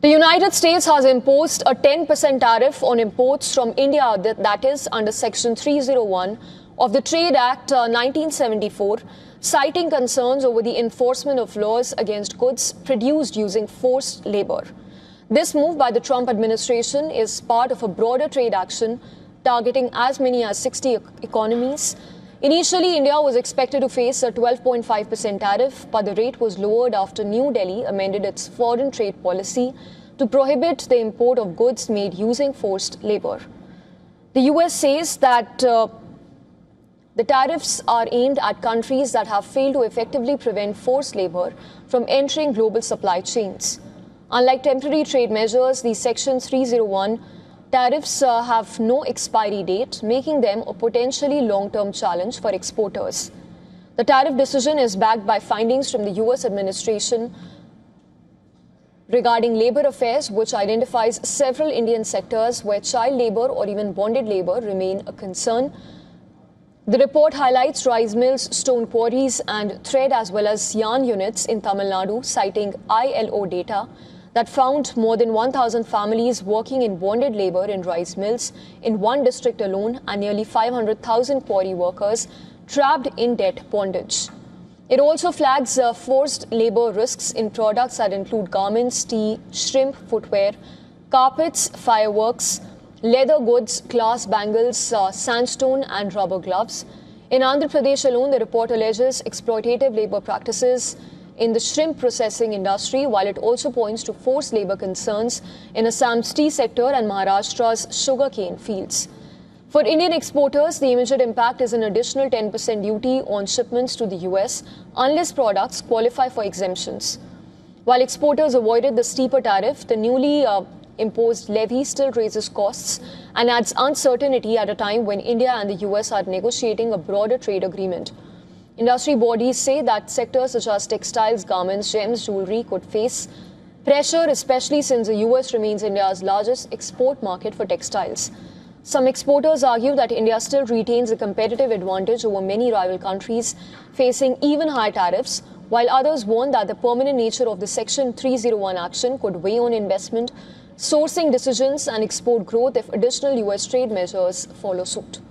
The United States has imposed a 10% tariff on imports from India, that is under Section 301 of the Trade Act 1974, citing concerns over the enforcement of laws against goods produced using forced labor. This move by the Trump administration is part of a broader trade action targeting as many as 60 economies. Initially, India was expected to face a 12.5% tariff, but the rate was lowered after New Delhi amended its foreign trade policy to prohibit the import of goods made using forced labor. The US says that the tariffs are aimed at countries that have failed to effectively prevent forced labor from entering global supply chains. Unlike temporary trade measures, the Section 301 tariffs have no expiry date, making them a potentially long-term challenge for exporters. The tariff decision is backed by findings from the US administration regarding labor affairs, which identifies several Indian sectors where child labor or even bonded labor remain a concern. The report highlights rice mills, stone quarries and thread as well as yarn units in Tamil Nadu, citing ILO data that found more than 1,000 families working in bonded labor in rice mills in one district alone and nearly 500,000 quarry workers trapped in debt bondage. It also flags forced labor risks in products that include garments, tea, shrimp, footwear, carpets, fireworks, leather goods, glass bangles, sandstone and rubber gloves. In Andhra Pradesh alone, the report alleges exploitative labor practices in the shrimp processing industry, while it also points to forced labor concerns in Assam's tea sector and Maharashtra's sugarcane fields. For Indian exporters, the immediate impact is an additional 10% duty on shipments to the US unless products qualify for exemptions. While exporters avoided the steeper tariff, the newly imposed levy still raises costs and adds uncertainty at a time when India and the US are negotiating a broader trade agreement. Industry bodies say that sectors such as textiles, garments, gems, jewelry could face pressure, especially since the US remains India's largest export market for textiles. Some exporters argue that India still retains a competitive advantage over many rival countries facing even higher tariffs, while others warn that the permanent nature of the Section 301 action could weigh on investment, sourcing decisions and export growth if additional US trade measures follow suit.